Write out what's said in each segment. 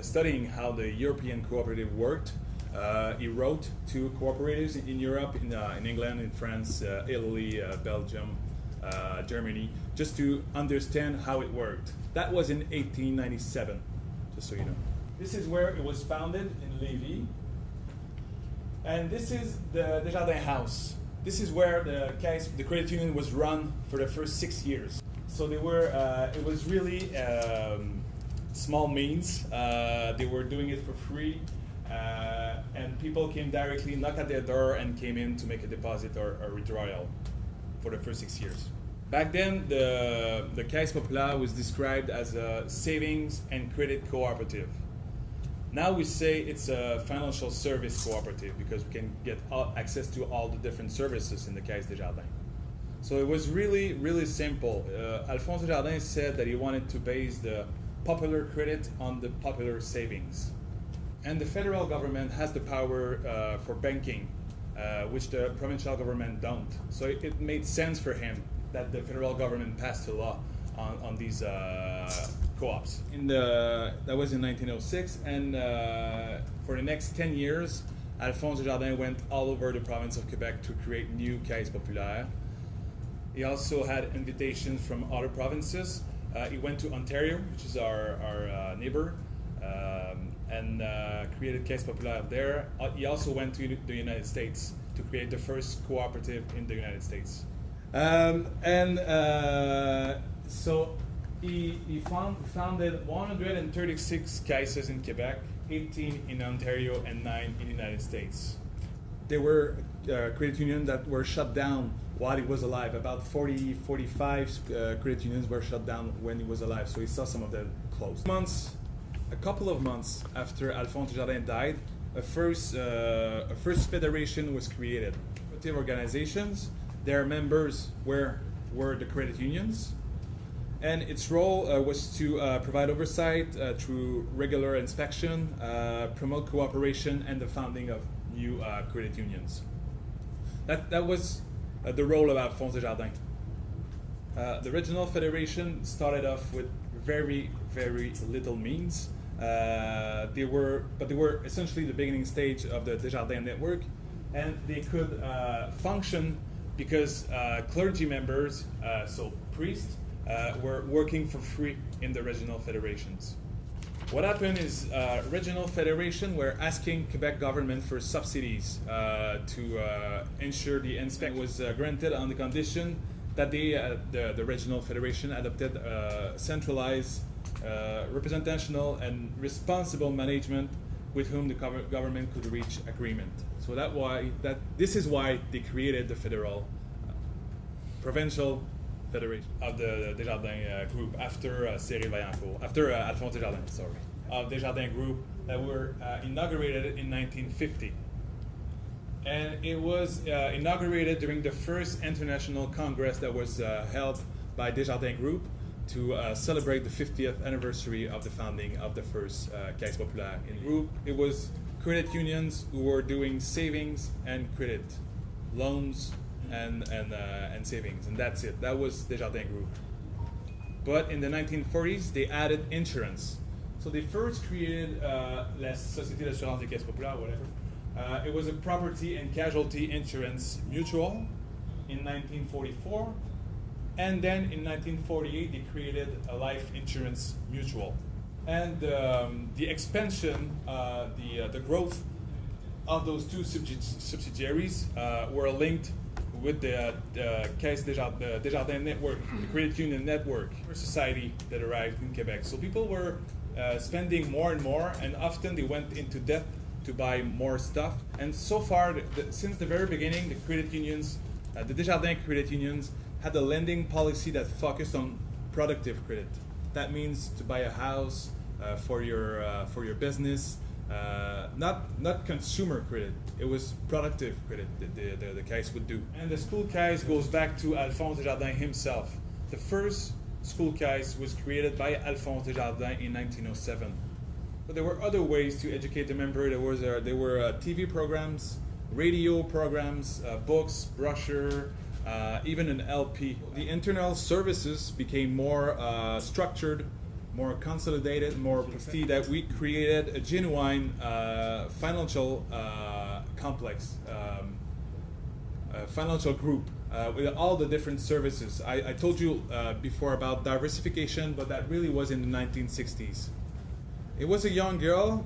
studying how the European cooperative worked. He wrote to cooperatives in Europe, in England, in France, Italy, Belgium, Germany, just to understand how it worked. That was in 1897, just so you know. This is where it was founded, in Lévis. And this is the Desjardins house. This is where the credit union was run for the first 6 years. So they were, it was really small means. They were doing it for free. And people came directly, knocked at their door, and came in to make a deposit or a withdrawal for the first 6 years. Back then, the Caisse Populaire was described as a savings and credit cooperative. Now we say it's a financial service cooperative because we can get access to all the different services in the Caisse Desjardins. So it was really, really simple. Alphonse Desjardins said that he wanted to base the popular credit on the popular savings. And the federal government has the power for banking, which the provincial government don't. So it made sense for him that the federal government passed a law on these co-ops. That was in 1906, and for the next 10 years, Alphonse Desjardins went all over the province of Quebec to create new Caisses Populaires. He also had invitations from other provinces. He went to Ontario, which is our neighbor, and created Caisse Populaire there. He also went to the United States to create the first cooperative in the United States. So he founded 136 caisses in Quebec, 18 in Ontario, and 9 in the United States. There were credit unions that were shut down while he was alive. About 45 credit unions were shut down when he was alive, so he saw some of them close. A couple of months after Alphonse Desjardins died, a first federation was created. Cooperative organizations, their members were the credit unions, and its role was to provide oversight through regular inspection, promote cooperation, and the founding of new credit unions. That was the role of Alphonse Desjardins. The original federation started off with very, very little means. They were essentially the beginning stage of the Desjardins network, and they could function because clergy members, so priests, were working for free in the regional federations. What happened is regional federation were asking Quebec government for subsidies to ensure the inspection was granted on the condition that the regional federation adopted centralized, representational, and responsible management with whom the government could reach agreement. So this is why they created the federal, provincial federation of the Desjardins group after after Alphonse Desjardins, sorry, of Desjardins group that were inaugurated in 1950. And it was inaugurated during the first international congress that was held by Desjardins Group to celebrate the 50th anniversary of the founding of the first Caisse Populaire in the group. It was credit unions who were doing savings and credit, loans and savings, and that's it. That was Desjardins Group. But in the 1940s, they added insurance. So they first created La Société d'assurance des Caisses Populaires, whatever. It was a property and casualty insurance mutual in 1944. And then in 1948, they created a life insurance mutual. And the expansion, the growth of those two subsidiaries were linked with the Caisse Desjardins network, the credit union network, society that arrived in Quebec. So people were spending more and more, and often they went into debt to buy more stuff. And so far, since the very beginning, the credit unions, the Desjardins credit unions, had a lending policy that focused on productive credit. That means to buy a house for your business, not consumer credit. It was productive credit that the Caisse would do. And the school Caisse goes back to Alphonse Desjardins himself. The first school Caisse was created by Alphonse Desjardins in 1907. But there were other ways to educate the member. There were TV programs, radio programs, books, brochure, even an LP. The internal services became more structured more consolidated, more prestige, that we created a genuine financial complex, financial group with all the different services. I told you before about diversification, but that really was in the 1960s. It was a young girl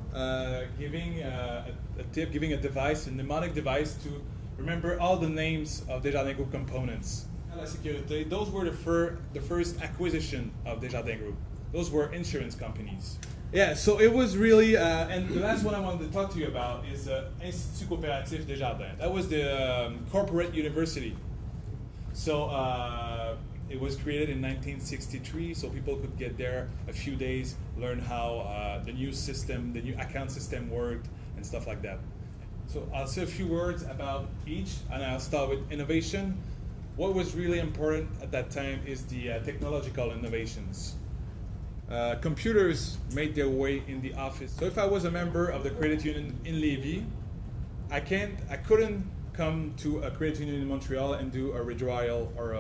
giving a tip, giving a device, a mnemonic device to remember all the names of Desjardins Group components. La Sécurité, those were the first acquisition of Desjardins Group. Those were insurance companies. Yeah, so it was really, and the last one I wanted to talk to you about is Institut Coopératif Desjardins. That was the corporate university. So it was created in 1963, so people could get there a few days, learn how the new system, the new account system worked, and stuff like that. So I'll say a few words about each, and I'll start with innovation. What was really important at that time is the technological innovations. Computers made their way in the office. So if I was a member of the credit union in Lévis, I couldn't come to a credit union in Montreal and do a withdrawal or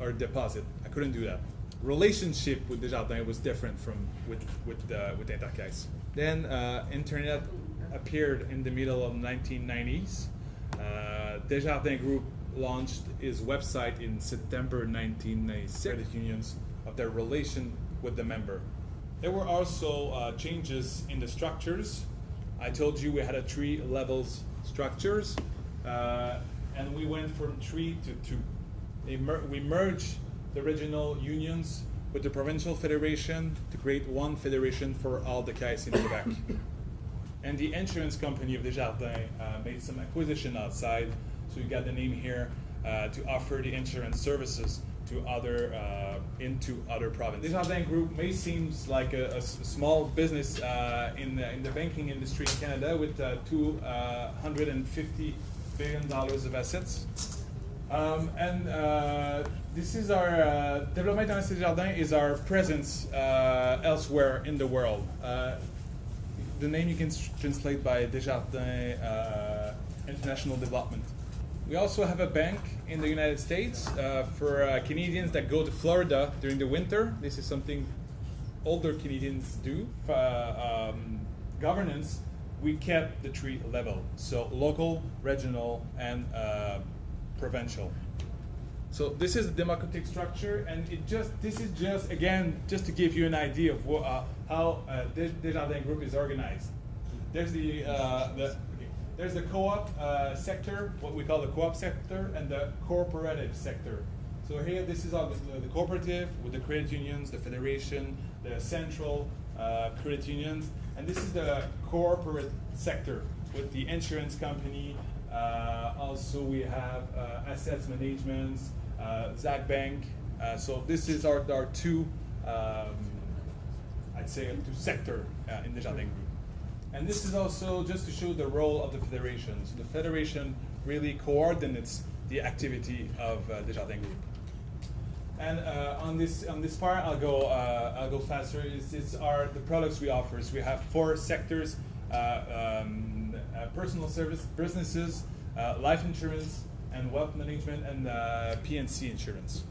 a deposit. I couldn't do that. Relationship with Desjardins was different from with Intercaisse. Then internet appeared in the middle of the 1990s. Desjardins Group launched its website in September 1996. Credit unions of their relation with the member. There were also changes in the structures. I told you we had a 3 levels structures, and we went from 3 to 2. We merged the regional unions with the provincial federation to create one federation for all the caisses in Quebec. And the insurance company of Desjardins made some acquisition outside, so you got the name here, to offer the insurance services to into other provinces. Desjardins Group may seem like a small business in the banking industry in Canada with $250 billion of assets. This is our Développement International Desjardins is our presence elsewhere in the world. The name you can translate by Desjardins International Development. We also have a bank in the United States for Canadians that go to Florida during the winter. This is something older Canadians do. Governance, we kept the 3 levels, so local, regional, and provincial. So this is the democratic structure, and this is just again just to give you an idea of how Desjardins Group is organized. There's there's the co-op sector, what we call the co-op sector, and the cooperative sector. So here, this is all the cooperative with the credit unions, the federation, the central credit unions, and this is the corporate sector with the insurance company. Also, we have assets management, Zach Bank. So this is our 2, I'd say, 2 sector in Desjardins Group. And this is also just to show the role of the federation. So the federation really coordinates the activity of Desjardins Group. And on this part, I'll go faster. It's the products we offer. So we have 4 sectors: personal service businesses, life insurance, and wealth management, and P&C insurance.